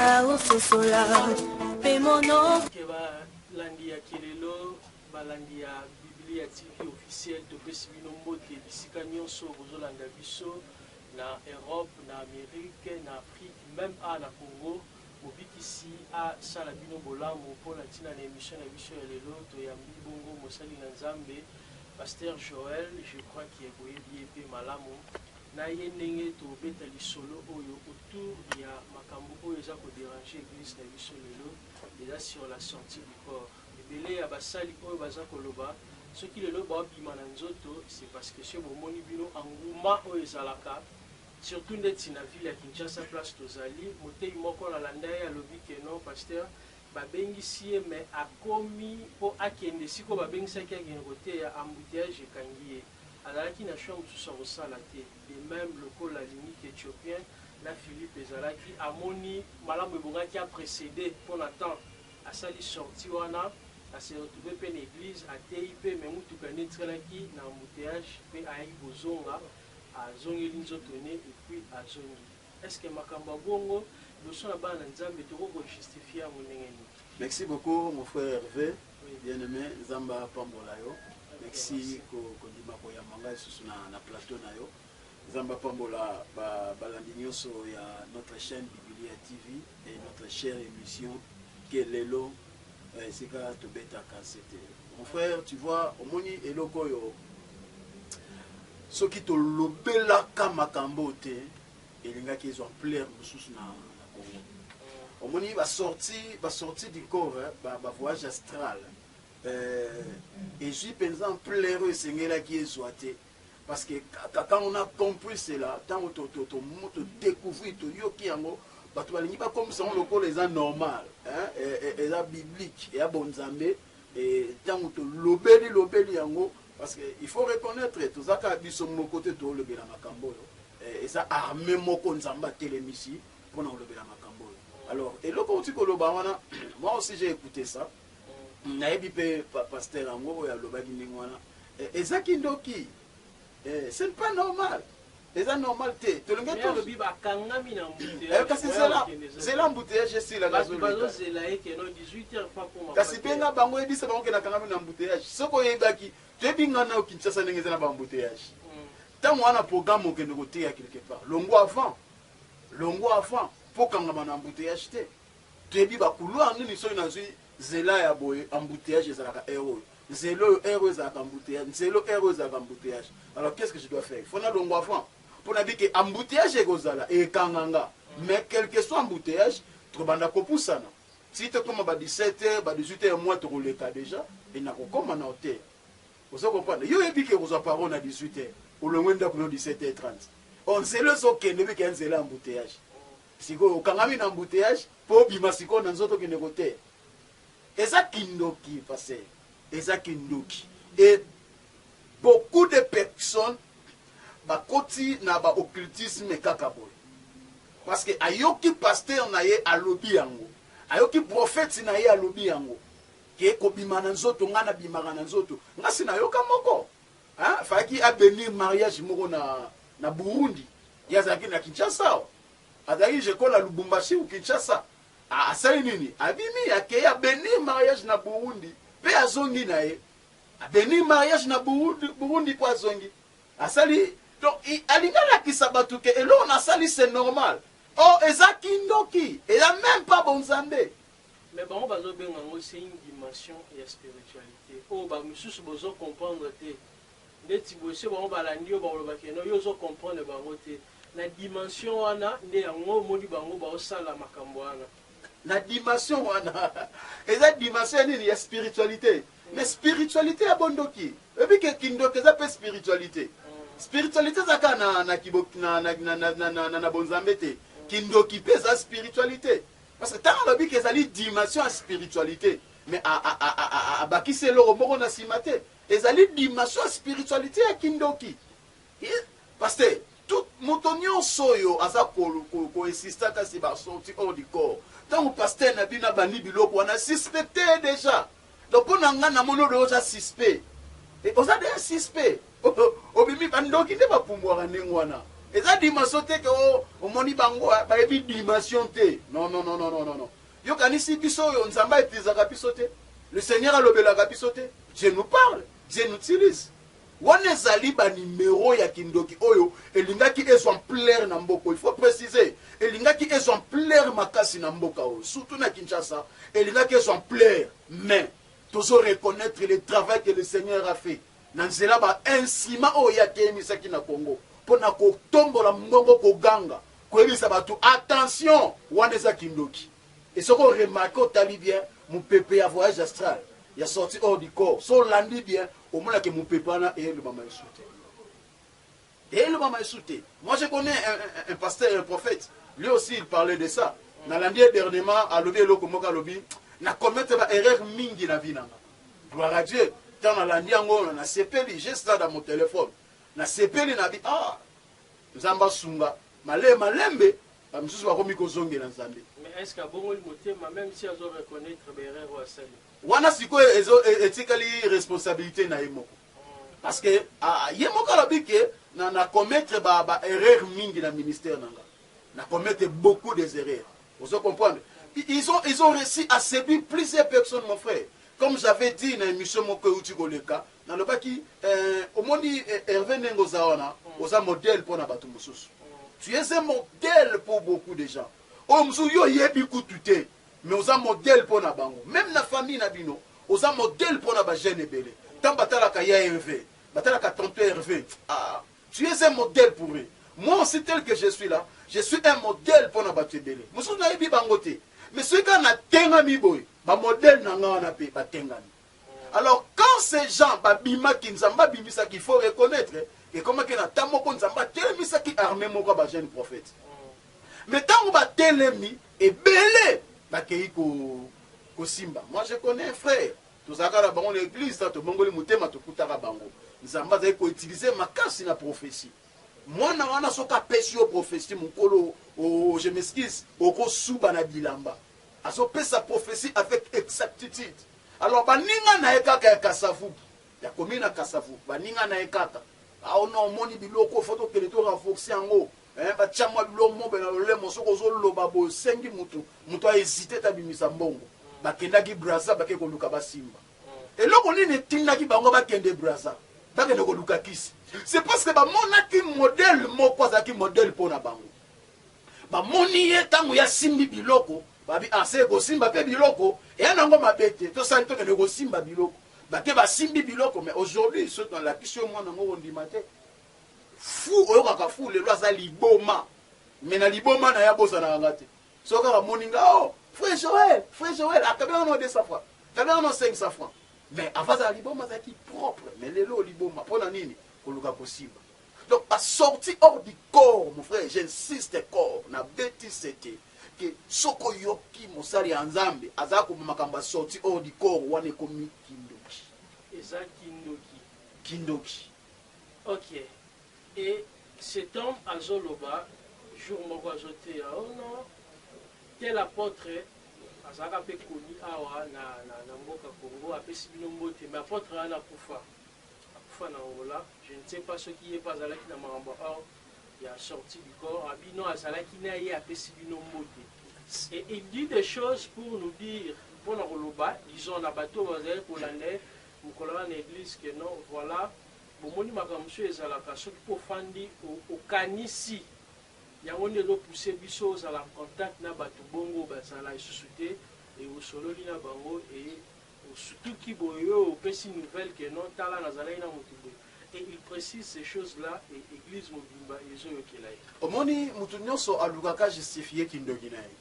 Baba ososola pe mono ke balandi ya kelelo balandi ya Biblia TV officiel topesi bino mbote bisika nyonso bozolanda biso na Europe, na Amérique, na Afrique, même na Congo mobikisi asala bino bolamu mpona ntina na émission na biso ya lelo toyambi bongo mosali na Nzambe Pasteur Joël, je crois qu'il est boyebi epe malamu na ye ndenge tobeta lisolo oyo autour ya makambo oyo eza kodéranger église na biso lelo eza sur la sortie du corps ebele ya basali oyo baza koloba soki lelo baobima na nzoto c'est parce que so bomoni bino enguma oyo ezalaka surtout ndeti na ville ya Kinshasa place tozali motei moko na landa ye alobi ke non pasteur babengisi ye mais akomi mpo akende siko babengisaki akende koteya embouteillage ekangi ye azalaki na choix mosusu ya kosala te de même lokola limite éthiopien na Philippe ezalaki amoni malamu ebongaki aprécédé mpona temps asali sorti wana ase retrouve mpe na église atei mpe me mutuka netrelaki na embouteillage mpe ayaki kozonga azongeli nzoto ne epuis azongi est-ce que makambo ya bongo liboso na bana na Nzambe tokokojustifie yango ndenge nini? Merci beaucoup mon frère Hervé, bien-aimé Zamba Pambola yo. Merci kondima koyamba ngai susu na plateau na yo. Zamba Pambola balandi nyonso ya notre chaîne Biblia TV et notre chère émission Kelelo Sika Tobeta Kasete. Mon frère, tu vois, omoni eloko yo soki to lobela kamakambo te elingaki exemplaire mosusu na Congo. Omoni va sorti du corps, voyage astral. Et je suis pensant en pleurer ce là qui est soité. Parce que quand on a compris cela, quand on a découvert tout yoki yango, bah tu vas pas comme ça on le call les normal, et la biblique et à bonzambe et tant on lobeli yango parce que il faut reconnaître tout ça qu'a dit sur mon côté tout le bela makambo et ça armé moko nzamba télémisi pour nous le bela makambo. Alors, et là, quand tu wana, moi aussi j'ai écouté ça. Naebi pe pasteur Ango ya lobaki ndingwana. Et ça qui ndoki. Ce n'est pas normal. Et ça normal te. To lenga to lobi ba kangami na mbute. Kasi c'est l'embouteillage c'est la gasoline. Bazo zela eke no 18h pas pour kasi penga bango ebisa bango na kangami na embouteillage. Soko yebaki, to ebinga na Kinshasa ndenge na embouteillage. Tant wana programme okende koteya quelque part. Longo avant. Pour quand on a embouteillage te tu dis ba couloir ni so na zui zela ya boye embouteillage ezalaka héros zelo héros ezalaka embouteillage zelo héros ezalaka embouteillage. Alors qu'est-ce que je dois faire? Il faut na longo avant pour na dire que embouteillage ekozala e kanganga mais quel que soit embouteillage to banda kopusana si te comme ba 17h ba 18h moi to koleka déjà et na kokoma na hôtel vous comprenez yo ebi ke ozo parole na 18h au longwenda ko 17h30 on sait le so kende bi ke zela embouteillage. Siko kangami na embouteillage po bima siko na nzoto kende kote eza kindoki passé eza kindoki et beaucoup de personnes bakoti na ba occultisme kaka boy parce que ayoki pasteur na ye alobi yango ayoki prophète na ye alobi yango ke ko bima na nzoto ngana bima na nzoto ngasi na yoka moko faki a bénir mariage moko na Burundi yazaki na Kinshasa. Adari je kola Lubumbashi ou Kinshasa. Asali nini? Abimi yake ya bénir mariage na Burundi. Pe azongi na ye. Bénir mariage na Burundi po azongi. Asali donc alingala kisabatu ke elo on asali c'est normal. Oh ezaki ndoki. Et a même pas bonzambe. Mais bon bazo benga ngo c'est une dimension ya spiritualité. Oh ba mususu bozo comprendre te. Ndeti bosse bon balandi o ba lobaki no yo zo comprendre bango te. La dimension wana nde yango moni bango ba osala makambo wana la dimension wana eza dimension nini ya spiritualité mais spiritualité ya bondoki ebi ke kindoki eza pe spiritualité spiritualité zaka na kiboki na bonzambe te kindoki pe za spiritualité parce que tant lobi ke ezali dimension ya spiritualité mais a bakise loro moko na simate ezali dimension ya spiritualité ya kindoki parce que tout motonio soyo aza ko insista kasi ba sorti hors du corps tant pasteur na bina bani biloko wana suspecté déjà donc on nga na mono de oza suspect et oza de suspect obimi bandoki nde ba pumbwa ndenge wana Et ça dimension te que au moni bango ba ebi dimension te. Non non non non non non non. Yo kanisi biso yo nzamba etizaka biso te. Le Seigneur a lobelaka biso te. Dieu nous parle, Dieu nous utilise. Wana ezali ba numéro ya kindoki oyo elingaki exemplaire na mboko. Il faut préciser, elingaki exemplaire makasi na mboka oyo. Surtout na Kinshasa, elingaki exemplaire, mais toujours reconnaître le travail que le Seigneur a fait. Nanzela ba instrument oyo ya kemisaki na Congo. Pona ko tombola mbongo ko ganga. Ko ebisa batu attention, wana eza kindoki. Et ce qu'on remarque au tali bien, mon pépé à voyage astral, il a sorti hors du corps. So landi bien, au moins que mon pépé et le maman est sauté. Et le maman est sauté. Moi je connais un pasteur, un prophète. Lui aussi il parlait de ça. Dans l'année dernièrement, à l'obé le komoka lobby, na commettre une erreur mingi na vie nanga. Gloire à Dieu. Dans l'année on a sepeli, j'ai ça dans mon téléphone. Na sepeli na bi ah, nzamba sunga, malembe, amsusu bakomi ko zonge na nzambe. Mais est-ce qu'à bon motema même si elles ont reconnaître l'erreur ou sali? Wana siko etikali responsabilité na yemoko. Parce que yemoko lobi ke na commettre ba erreur mingi na ministère nanga. Na commettre beaucoup des erreurs. Vous comprenez? Ils ont réussi à séduire plusieurs personnes mon frère. Comme j'avais dit dans l'émission Moko Uti Goleka, dans le baki au moni Hervé Nengo Zawana, oza modèle pour na batu mususu. Tu es un modèle pour beaucoup de gens. Oh msu yo yebi kutute, mais oza modèle pour na bango. Même la famille na bino, oza modèle pour na ba jeune belé. Tant batala ka ya Hervé, batala ka tonton Hervé. Ah, tu es un modèle pour eux. Moi aussi tel que je suis là, je suis un modèle pour na batu belé. Musu na yebi bangote. Mais celui qui a tenga mi boy, ba modèle na nga na pe ba tenga. Alors quand ces gens ba bima ki nzamba bimisa qu'il faut reconnaître et comment que na tamoko nzamba telemisa ki armé moko ba jeune prophète. Mais tant ba telemi et belé ba kei ko simba. Moi je connais un frère, to zakara bango l'église to bongoli mutema to kutaka bango. Nzamba za ko utiliser makasi na prophétie. Moi na wana soka pesi o prophétie mukolo o je m'excuse oko suba na bilamba. Aso pesa prophétie avec exactitude. Alors baninga na ekaka ya kasafu. Ya komina kasafu, baninga na ekaka. Ah non moni biloko photo que le to renforcer ngo. Ba chamwa biloko mo bena le mosoko zo loba bo sengi mutu. Mutu a hésité ta bimisa mbongo. Ba kendaki Brazza ba ke ko luka ba simba. Et loko nini tindaki bango ba kende Brazza. Ba ke ko luka kisi. C'est parce que ba monaki modèle moko azaki modèle pona bango. Ba moni ye tango ya simbi biloko. Babi ase ko simba pe biloko et anango mabete to sali to ko simba biloko ba ke ba simbi biloko. Mais aujourd'hui ceux dans la question moi nango ondimate fou oyo kaka fou le loi za liboma mais na liboma na ya bosa na ngate so ka moninga oh frère Joël akabela no 200 francs akabela no 500 francs mais avant za liboma za ki propre mais lelo liboma pona nini ko luka ko simba. Donc à sortir hors du corps mon frère, j'insiste corps na bêtise c'était que soko yoki mosali anzambe azako makambo sorti hors du corps wane komi kindoki. Eza Kindoki. Ok. Et cet homme azoloba jour moko azote oh non tel apôtre azaka pe koni awa na mboka Congo apesi bino mbote mais apôtre ana kufa na Angola. Je ne sais pas ce qui est pas à la qui n'a pas il a sorti du corps abino azala qui n'a y apesi bino mbote. Et il dit des choses pour nous dire pour na koloba disons na bateau bazali pollandais pour koloba na église que non voilà bomoni makambo ezalaka soki po fandi au kanisi yango ndelo pousser biso za la contact na bato bongo bazala isusu te et au sololi na bango et surtout qui boyo au pesi nouvelle que non tala nazala ina motubo. Et il précise ces choses là et église mobimba ezo yokelai omoni mutu nyonso alukaka justifier kindoki na ye.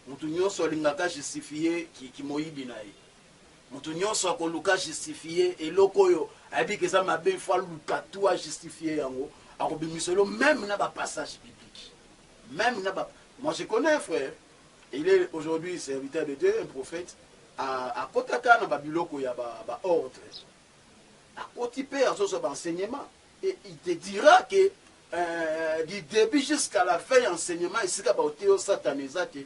Mutu nyonso alingaka justifier ki moyibi na ye. Mutu nyonso akoluka justifier eloko oyo abi ke za mabe fois luka tout à justifier yango akobimiselo même na ba passage biblique. Même na ba moi je connais un frère, il est aujourd'hui serviteur de Dieu, un prophète à kotaka na ba biloko ya ba ordre. À kotiper à ce enseignement et il te dira que du début jusqu'à la fin enseignement ici ka ba oteo satanisate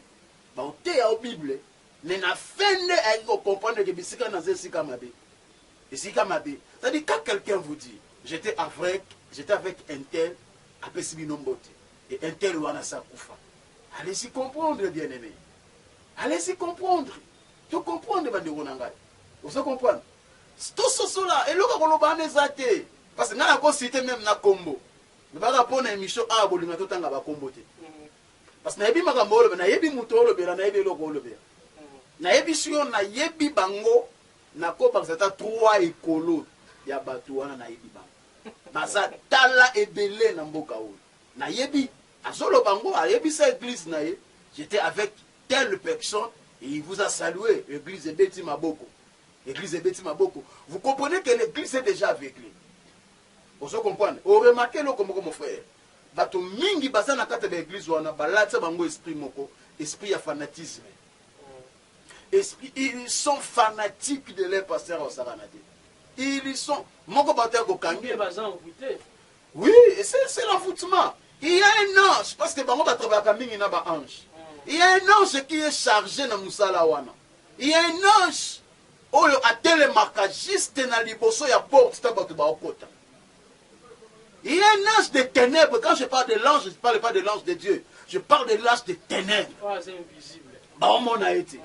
ba oteo au Bible ne na fende à comprendre que bisika na zesika mabe. Ici, c'est-à-dire quand quelqu'un vous dit j'étais avec un tel apesi bino mbote et un tel wana sakufa. Allez-y comprendre, bien-aimé. Allez-y comprendre. Tu comprends bandeko na ngai. Vous comprenez? Tout ce là et loka koloba nezate parce que na ko citer même na kombo. Ne ba rapona émission a bolinga to tanga ba kombo te. Parce que na yebi makambo olobe na yebi muto olobe na yebi loko olobe. Na yebi sio na yebi bango na ko ba zata 3 ekolo ya batu wana na yebi bango. Baza tala ebele na mboka oyo. Na yebi azolo bango a yebi sa église na ye. J'étais avec telle personne et il vous a salué, l'église de Beti Maboko. L'église de Beti Maboko. Vous comprenez que l'église est déjà aveuglée. Vous comprenez? Vous remarquez le comme mon frère. Bato mingi basa na kata de l'église wana balata bango esprit moko, esprit à fanatisme. Esprit, ils sont fanatiques de leur pasteur au Saranade. Ils sont moko bater ko kangi. Oui, c'est l'envoûtement. Il y a un ange parce que bango ba travailler mingi na ba ange. Il y a un ange qui est chargé dans Moussala wana. Il y a un ange oyo atele marquagiste na liboso ya porte tabatu ba okota. Il y a un ange de ténèbres. Quand je parle de l'ange, je ne parle pas de l'ange de Dieu. Je parle de l'ange de ténèbres. Oh, c'est invisible. Bah, on a été.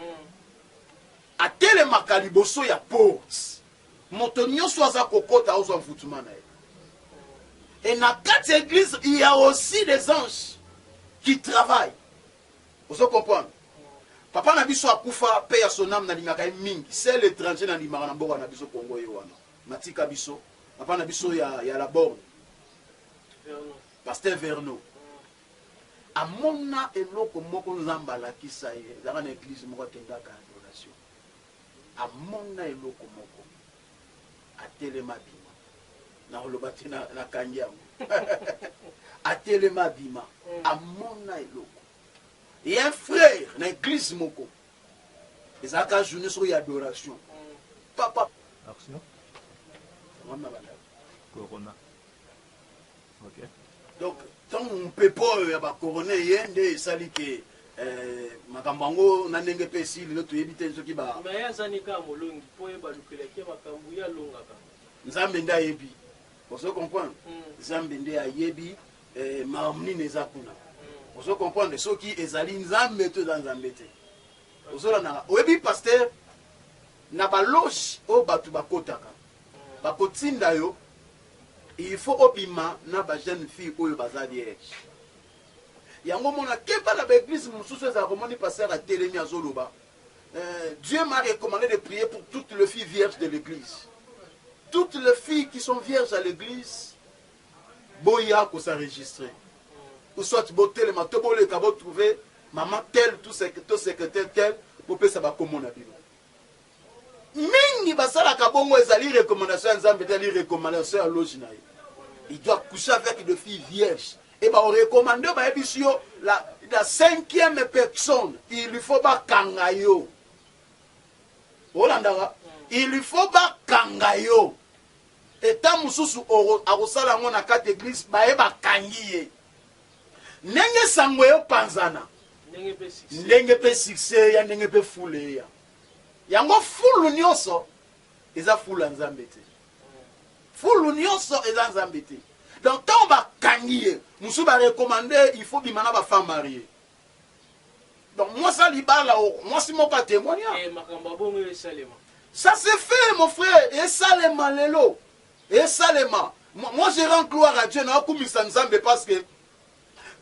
Atele marquagiste liboso ya porte. Montonio soit à kokota aux enfoutements. Et dans quatre églises, il y a aussi des anges qui travaillent. Vous comprenez? Papa Nabiso a koufa paye à son âme na limaka mingi. C'est l'étranger na limaka na mboka Nabiso Congo yowana. Matika biso. Papa Nabiso ya la borne. Pasteur Verno. Amona eloko moko nzamba la kisa ye. Dans l'église moko tendaka adoration. Amona eloko moko. Atelema bima. Na holobati na kanyango. Atelema bima. Amona eloko. Et un frère, dans l'église moko. Et ça a journée sur l'adoration. Papa. Action. Corona. Ok. Donc, tant on peut pas y avoir corona, il y a des salis qui makambango na ndenge pesi l'autre éviter ce qui va. Mais ya zanika molongi po e balukelaki makambu ya longaka. Nzambe nda yebi. Vous comprenez? Nzambe nda yebi maamni neza kuna. Vous comprenez ce qui ezali nzambe to dans nzambe te. Vous na oyebi pasteur na baloche o batu bakotaka. Bakotinda yo il faut obima na ba jeune fille oyo bazali vierge. Yango mona keba la église mususu za komoni pasteur a telemi azoloba. Dieu m'a recommandé de prier pour toutes les filles vierges de l'église. Toutes les filles qui sont vierges à l'église, boya ko s'enregistrer. Ou soit boté le matobo le kabo trouver maman tel tout secrétaire tel pour que ça va comme on a dit. Mingi basala kabongo ezali recommandation nzambe ezali recommandation à logina. Il doit coucher avec des filles vierges. Et bah on recommande ba ebisio la cinquième personne, il lui faut ba kangayo. Olandanga, il lui faut ba kangayo. Et tant mususu arosala ngona quatre églises ba eba kangiye. Nenge sangwe panzana. Nenge pe succès ya nenge pe fule ya. Yango fulu nyonso eza fulu nzambe te. Fulu nyonso eza nzambe te. Donc tant ba kangiye, musu ba recommander il faut bimana ba femme mariée. Donc moi ça libala moi si mon pas témoignage. Et makamba bongo esalema. Ça se fait mon frère, et salema lelo. Et salema. Moi je rends gloire à Dieu na kumisa nzambe parce que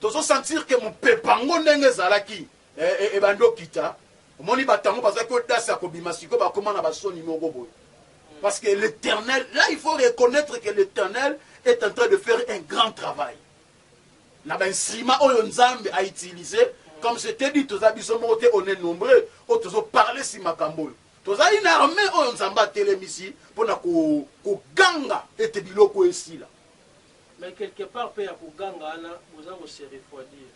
tozo sentir que mon pepango ndenge zalaki e bando kita. Moni batango parce que dasa ko bimasiko ba comment na ba soni moko boy. Parce que l'Éternel, là il faut reconnaître que l'Éternel est en train de faire un grand travail. Na ba instrument oyo nzambe a utilisé comme je t'ai dit toza biso moté on est nombreux o tozo parler si makambo. Toza une armée oyo nzamba telemisi pour na ko ganga ete biloko esila. Mais quelque part pe ya ko ganga ana bozango se refroidir.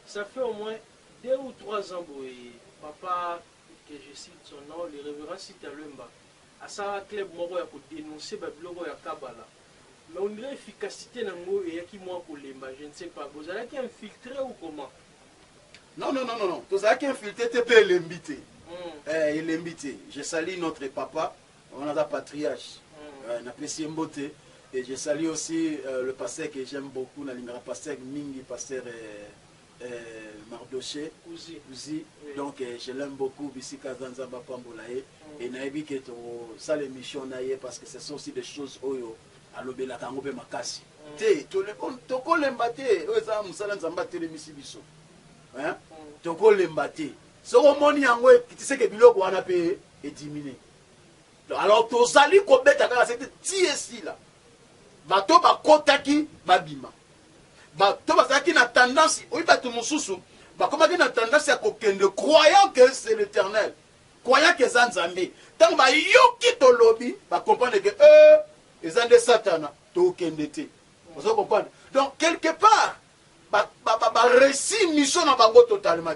Ça fait au moins 2 ou 3 ans boye papa que je cite son nom le révérend Sitalumba à sa club moko ya ko dénoncer ba biloko ya kabala. Mais on dirait efficacité nango et qui moi ko lemba je ne sais pas vous allez qui infiltrer ou comment. Non. Toza qui infiltrer te pe lembité. Il est invité. Je salue notre papa, on a la patriarche, na pesi mbote. Et je salue aussi le pasteur que j'aime beaucoup, le pasteur Mingi, pasteur Mardoché, Ouzi. Oui. Donc je l'aime beaucoup, Bissika Zanzaba Pambolaye. Et Naïbi qui est ça l'émission Naïe parce que ce sont aussi des choses oyo à l'obéla Kangobe Makasi. Te, toko lembate, oza musala nzamba telemisi biso. Hein? Toko lembate. Soko moni yango tu sais que biloko wana pe est diminué. Alors tozali ko beta kaka c'était tiesi là. Bato bakotaki babima. Bato bazaki na tendance, oui bato mususu, bakomaki na tendance ya kokende croyant que c'est l'Éternel. Croyant que c'est Nzambe. Tant ba yoki to lobby, ba comprendre que ezande Satana to kende te. Vous comprenez? Donc quelque part ba réussi mission na bango totalement.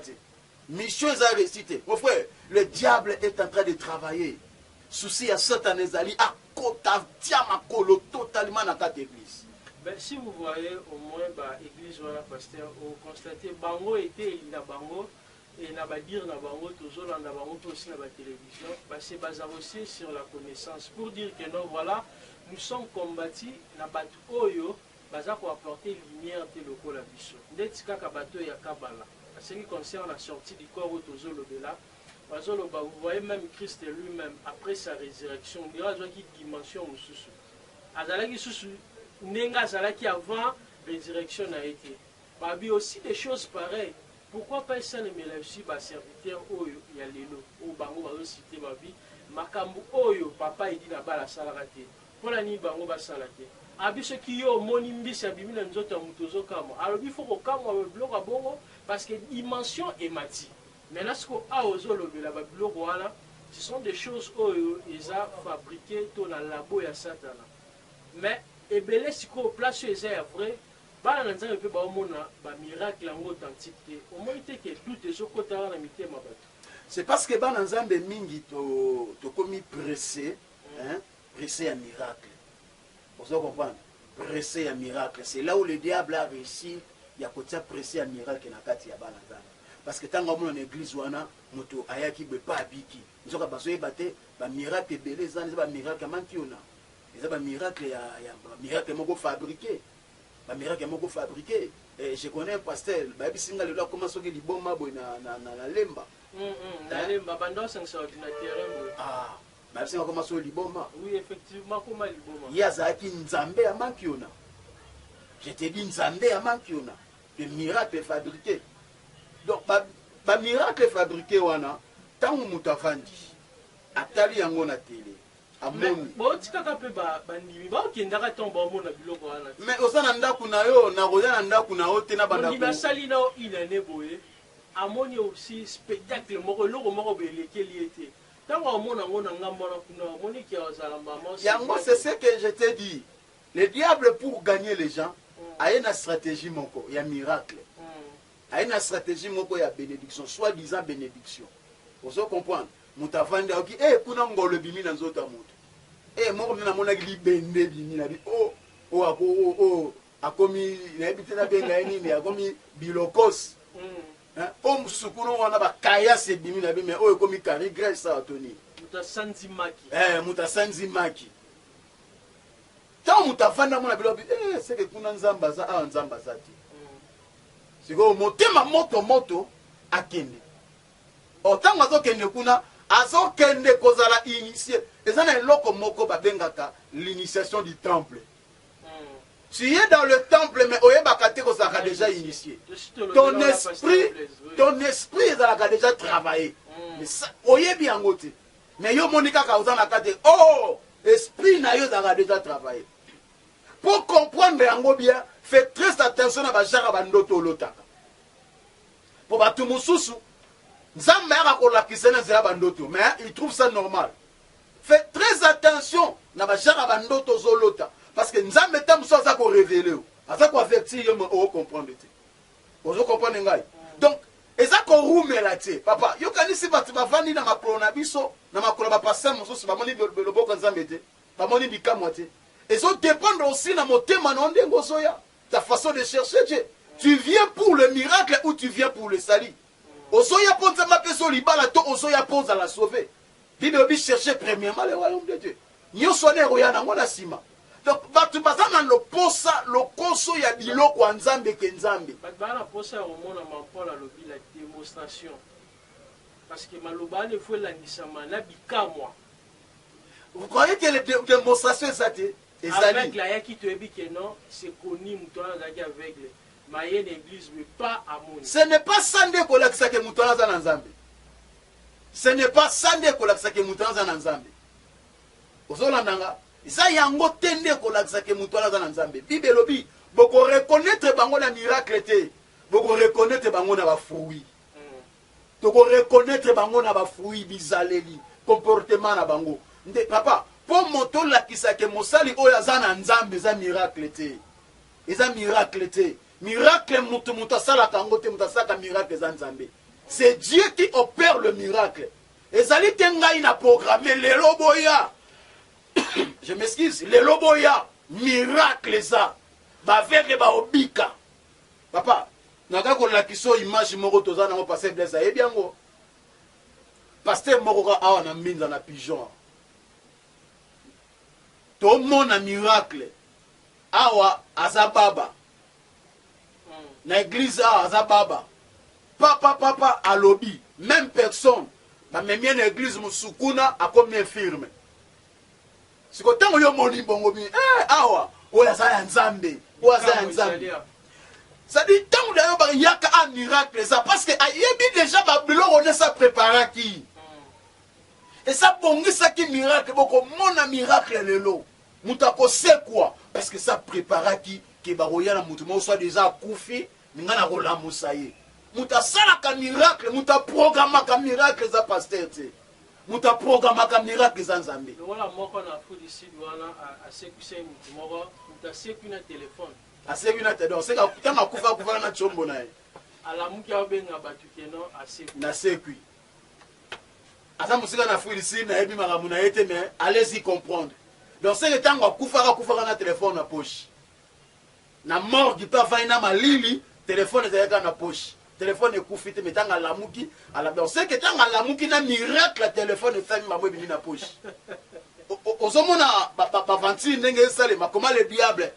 Mission est récitée. Mon frère, le diable est en train de travailler. Souci à Satan ezali à kota tiamakolo totalement dans cette église. Ben, si vous voyez au moins l'église voilà pasteur, vous constatez bango était na bango et na ba dire na bango toujours na bango aussi na ba télévision, c'est basé aussi sur la connaissance pour dire que non voilà, nous sommes combattus na bat oyo baza pour apporter lumière te loko la biso. Ndeti kaka bato ya kabala. En ce qui concerne la sortie du corps au tozo lobela, vous voyez même Christ lui-même après sa résurrection, il y a une dimension mususu. Azalaki susu nenga azalaki avant résurrection a été. Babi aussi des choses pareilles. Pourquoi pas ça ne me aussi ba serviteur oyo ya lelo ou bango ba citer babi makambu oyo papa idi na bala salakate. Pona ni bango ba salate. Abi ce qui yo moni mbisa bimi na nzoto mutozo kama. Alors il faut ko kama bloka bongo parce que dimension est mati. Mais là ce qu'on a aux olobela ba bloka wana, ce sont des choses oyo ils a fabriqué dans la labo ya Satan. Mais et belé si ko place est vrai. C'est parce que Bananzambe mingi to commis pressé, hein, pressé à miracle. Vous comprenez? Pressé à miracle. C'est là où le diable a réussi. Il y a côté pressé à miracle na kati ya Bananzambe. Parce que tant que mon église wana moto ayaki be pas abiki. Nous avons besoin de ba miracle belé ça, ba miracle mankiona. Ils ba miracle ya miracle moko fabriqué. Ba miracle moko fabriqué. Je connais un pasteur, ba bisinga le loi comment soki liboma boy na lemba. Na lemba bando sans ordinateur. Ah, ba bisinga comment soki liboma. Oui, effectivement comment liboma. Yazaki nzambe amankiona. Je te dis nzambe amankiona. Le miracle fabriqué. Donc ba miracle fabriqué wana tant mutafandi. Atali yango na télé. Mais osana ndaku na yo na roza na ndaku na yo te na bandaku basali na il ane boye amoni aussi spectacle moko loko moko belekeli ete tango amona ngona ngamona kuna amoni ki azala maman yango c'est ce que je te dis. Le diable pour gagner les gens a une stratégie moko ya miracle, a une stratégie moko ya bénédiction, soi-disant bénédiction. Vous comprenez? Mutafandi oki kuna ngolo bimi na nzota mutu moko na mona li bende bimi na bi akomi na ebite na benga nini akomi bilokos musukuru wana ba kaya se bimi na bi mais komi kari grèce sa toni mutasanzi maki mutasanzi maki tant mutafanda mona bilobi c'est que kuna nzamba za nzamba za ti siko motema moto akende otango azokende kuna azokende kozala initié. Et ça est loko moko babengaka l'initiation du temple. Tu es dans le temple mais oye bakate kozaka déjà initié. Ton esprit ezalaka déjà travaillé. Mais ça oye bien ngote. Mais yo monika ka ozana kate esprit na yo ezalaka déjà travaillé. Pour comprendre yango bien, faites très attention à bajara bandoto lotaka. Pour batu mususu mais il trouve ça normal. Faites très attention na bajara bandoto zolota parce que nzambe tamso za ko révéler aza ko avertir yo o comprendre te. Vous comprenez ngai? Donc eza ko rumela te papa yo kanisi batu bavandi na makolo na biso na makolo ba passer mosusu ba moni loboko nzambe te ba moni bikamwa te. Et ça dépend aussi na motema na ndengo soya ta façon de chercher Dieu. Tu viens pour le miracle ou tu viens pour le salut? Osoya ponza mapeso libala to osoya ponza la sauver. Bible obi chercher premièrement le royaume de Dieu. Nyo soné roya na ngona sima. donc bato baza na loposa lokoso ya biloko ya nzambe ke nzambe bato baa na posa ya komona mampona alobi la démonstration parce que maloba wana efo elandisama na bikamwa. Vous croyez que les démonstrations ezali aveugle ayaki toyebi ke non c'est connu moto wana azalaki aveugle maye na église mais pas amoni. Ce n'est pas ça nde kolakisa ke moto wana aza na nzambe. Ce n'est pas ça nde kolakisa ke moto wana aza na nzambe. Ozolandanga eza yango te nde kolakisa ke moto wana aza na nzambe. Bible elobi boko reconnaître bango na miracle te, boko reconnaître bango na ba fruit. Toko reconnaître bango na ba fruit bizaleli, comportement na bango. Nde papa, pour moto lakisa ke mosali oyo aza na nzambe eza miracle te. Eza miracle te. Miracle mutu asalaka yango te, mutu asalaka miracle eza nzambe. C'est Dieu qui opère le miracle. Ezali te ngai na programme lelo boya. Je m'excuse, lelo boya miracle eza. Ba veke ba obika. Papa, naka ko lakiso image moko tozana ngo passer blessa e biango. Pasteur moko ka awa na mbinza na pigeon. To mona miracle. Awa azababa. Na église azababa. Papa alobi, même personne. Ba memie na église musukuna akomi infirme. Siko tango yo moni bongo bi awa oya za ya nzambe. Oya za ya nzambe. Ça dit tango d'ailleurs ba yaka un miracle ça parce que ayebi déjà ba biloko ne sa préparer qui. Et ça bongi ça qui miracle boko mona miracle lelo. Mutako c'est quoi parce que ça prépara qui ba roya na mutu mo soit déjà koufi ninga na rola musaye. Muta sala ka miracle, muta programma ka miracle za pasteur te. Muta programma ka miracle za nzambe. Wala moko na fu d'ici wana a sekuse mutu moko muta seku na téléphone. A seku na téléphone, c'est ka tanga kufa na chombo na ye. Ala muki abenga batu keno a seku. Na seku. Asa musika na fu d'ici na ebi makamu na yete mais allez-y comprendre. Donc c'est que tanga kufa na téléphone na poche. Na mort du papa ina malili, téléphone ezalaka na poche. Téléphone ekufite metanga lamuki ala on sait que tanga lamuki na miracle la téléphone efami mamwe bimi na poche. Ozomona ba vantine ndenge sale makoma le diable.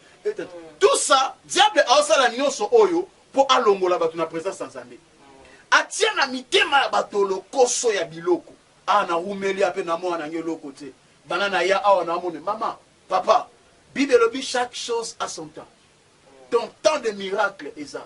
Tout ça diable a osala nyonso oyo po alongola batu na présence nzambe. Atia na mitema ya bato lokoso ya biloko. Ana umeli ape na mwana ngelo côté. Banana ya awa na mone maman, papa, Bible lobi chaque chose a son temps. Ton temps de miracle est ça.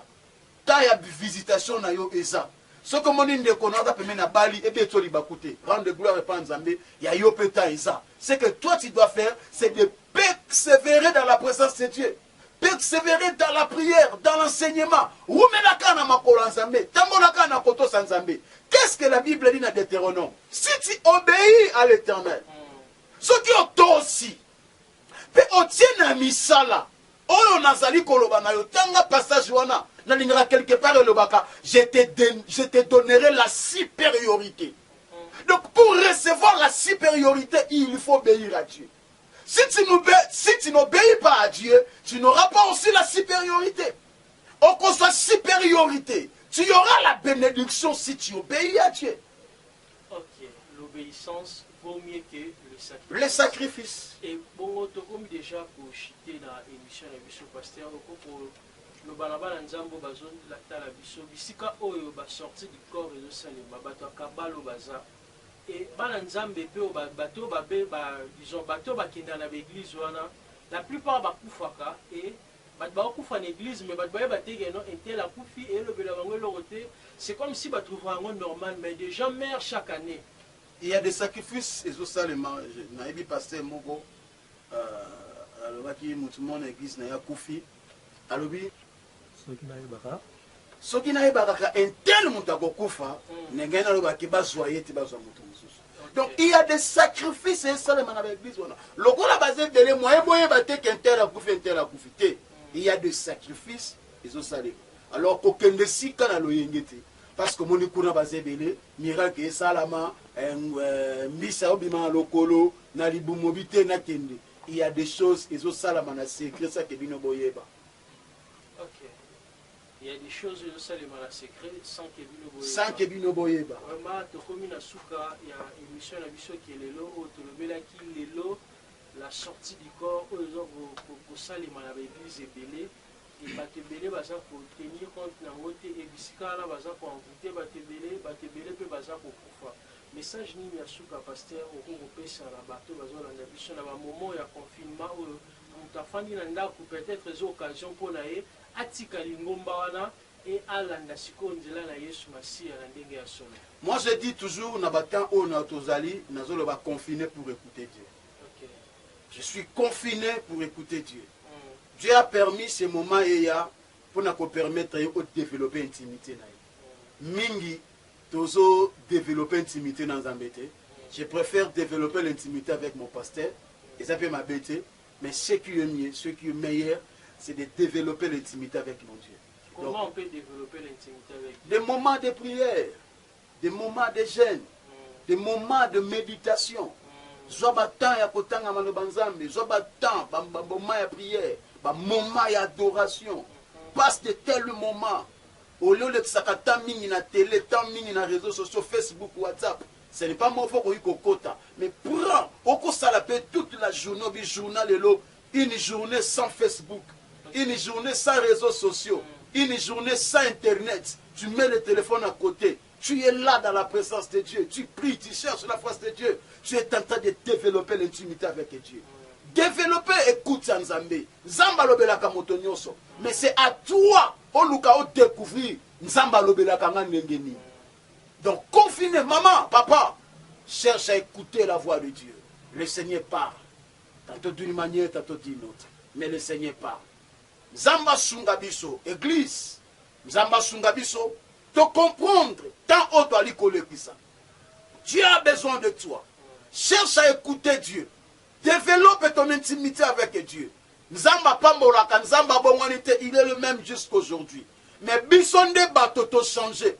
Ta ya visitation na yo eza. Ce que mon inde konada peme na bali et bien toli bakute. Rendre gloire et nzambe ya yo peta eza. Ce que toi tu dois faire, c'est de persévérer dans la présence de Dieu. Persévérer dans la prière, dans l'enseignement. Oumelaka na makolo nzambe, tambolaka na koto nzambe. Qu'est-ce que la Bible dit dans Deutéronome? Si tu obéis à l'Éternel, ce qui est aussi, pe otient na misala. Oyo nazali koloba na yo tanga passage wana na lingara quelque part le baka je te donnerai la supériorité. Donc pour recevoir la supériorité, il faut obéir à Dieu. Si tu n'obéis pas à Dieu, tu n'auras pas aussi la supériorité. Au cause de la supériorité, tu auras la bénédiction si tu obéis à Dieu. Ok, l'obéissance vaut mieux que le sacrifice. Le sacrifice. Et bon, comme déjà pour chiter dans l'émission de Bisso Pasteur, pour le balabala nzambo bazon la biso bisika oyo ba sorti du corps et de salima bato kabalo baza et bana nzambe pe bato ba disons bato ba kenda na église wana la plupart ba kufaka et bato ba kufa na église mais bato ba tege non intel la kufi et le bela bango loroté c'est comme si ba trouvera un normal mais des gens meurent chaque année. Il y a des sacrifices et au salement na ebi pasteur moko alobaki mutu mona église na ya kufi alobi soki na yebaka intel mutu akokufa ndenge nalobaki bazwa ye te bazwa mutu mosusu. Donc il y a des sacrifices et salement na l'église wana lokola baze dele moye boyeba te qu'intel akufi te. Il y a des sacrifices et au salement. Alors kokende sika na loyenge te parce que moni kuna baze bele miracle et salama mbisa obima lokolo na libumobite na kende. Il y a des choses et au salama na secret ça que bino boyeba. OK. Il y a des choses que ça les malades secrets sans que bino boyeba. Sans que bino boyeba. Vraiment to komi na suka ya émission na biso qui est lelo o to lobela ki lelo la sortie du corps au salima na l'église ebele et bato ebele baza tenir compte na ngote et bisika na baza envoûter bato ebele pe baza kokufa. Message nini ya suka pasteur okopesa na bato bazolanda biso na ba moment ya confinement oyo moto afandi na ndako peut-être eza occasion mpona ye atika lingomba wana et alanda sikoyo nzela na Yesu Masiya na ndenge ya solo. Moi je dis toujours na batan oyo na tozali nazoloba confiné pour écouter Dieu. Okay. Je suis confiné pour écouter Dieu. Dieu a permis ce moment pour nous permettre de développer l'intimité. Mingi tozo développer l'intimité dans Zambété. Je préfère développer l'intimité avec mon pasteur. Et ça peut m'embêter. Mais ce qui est mieux, ce qui est meilleur, c'est de développer l'intimité avec mon Dieu. Comment donc, on peut développer l'intimité avec Dieu? Des moments de prière, des moments de jeûne, des moments de méditation. Zoba temps ya kotanga maloba nzambe, zoba temps ba moment ya prière, ba moment ya adoration. Passe de tels moments. Au lieu de sakata mingi na télé, tant mingi na réseaux sociaux, Facebook, WhatsApp. Ce n'est pas mon faut qu'on kokota, mais prends oko salapé toute la journée, une journée sans Facebook, une journée sans réseaux sociaux, une journée sans internet. Tu mets le téléphone à côté. Tu es là dans la présence de Dieu. Tu pries, tu cherches la face de Dieu. Tu es en train de développer l'intimité avec Dieu. Développer, écoute Nzambe. Nzamba lobelaka moto nyonso. Mais c'est à toi, on nous a découvrir Nzamba lobelaka ngengeni. Donc, confiné, maman, papa, cherche à écouter la voix de Dieu. Le Seigneur parle. Tantôt d'une manière, tantôt d'une autre. Mais le Seigneur parle. Nzamba Sungabiso, église. Nzamba Sungabiso. De comprendre tant autre à ça. Dieu a besoin de toi. Cherche à écouter Dieu. Développe ton intimité avec Dieu. Nzamba Pambolaka, Nzamba Bonganite, il est le même jusqu'aujourd'hui. Mais Bissonde Batoto changé.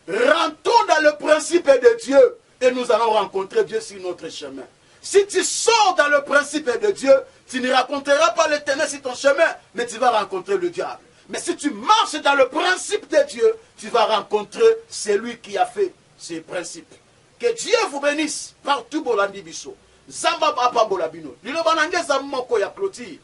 Rentrons dans le principe de Dieu et nous allons rencontrer Dieu sur notre chemin. Si tu sors dans le principe de Dieu, tu ne rencontreras pas l'éternel sur ton chemin, mais tu vas rencontrer le diable. Mais si tu marches dans le principe de Dieu, tu vas rencontrer celui qui a fait ces principes. Que Dieu vous bénisse partout Bolandi Biso. Zamba Papa Bolabino. Lilo banange zamoko ya clôture.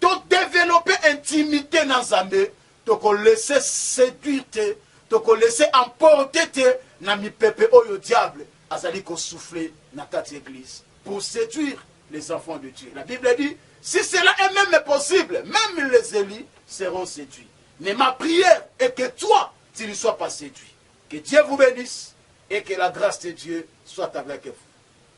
To développer intimité dans Zambé, to laisser séduire te, to laisser emporter te na mi pepe oyo diable azali ko souffler na quatre église pour séduire les enfants de Dieu. La Bible dit si cela est même possible, même les élus seront séduits. Mais ma prière est que toi, tu ne sois pas séduit. Que Dieu vous bénisse et que la grâce de Dieu soit avec vous.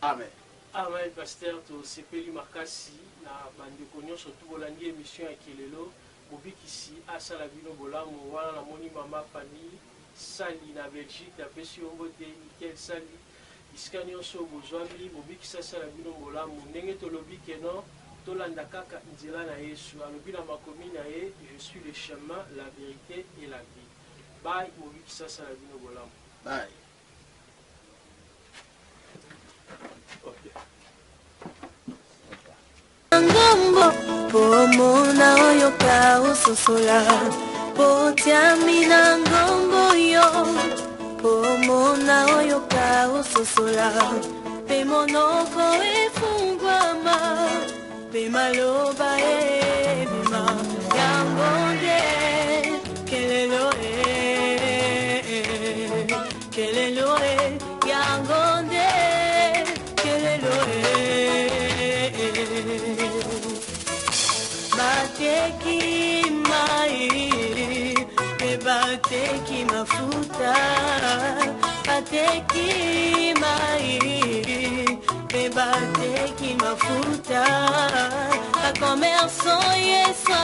Amen. Amen, pasteur. To sepeli makasi na bandeko nyonso to bolandi émission ya kelelo bobikisi asala bino bolamu wana na moni mama famille sali na Belgique na pesi ombote Michael sali isika nyonso bozwami bobikisa asala bino bolamu ndenge tolobi keno tolanda kaka nzela na Yesu alobi na makomi na ye je suis le chemin la vérité et la vie. Bye bobikisa asala bino bolamu. Bye. Ngombo pomona oyo ka usosola potiami na ngombo yo pomona oyo ka usosola pe monoko efungwama pe maloba ebima yango nde kelelo yango nde kelelo bateki mai pe bateki mafuta bateki mai pe bateki mafuta la commerçant yeso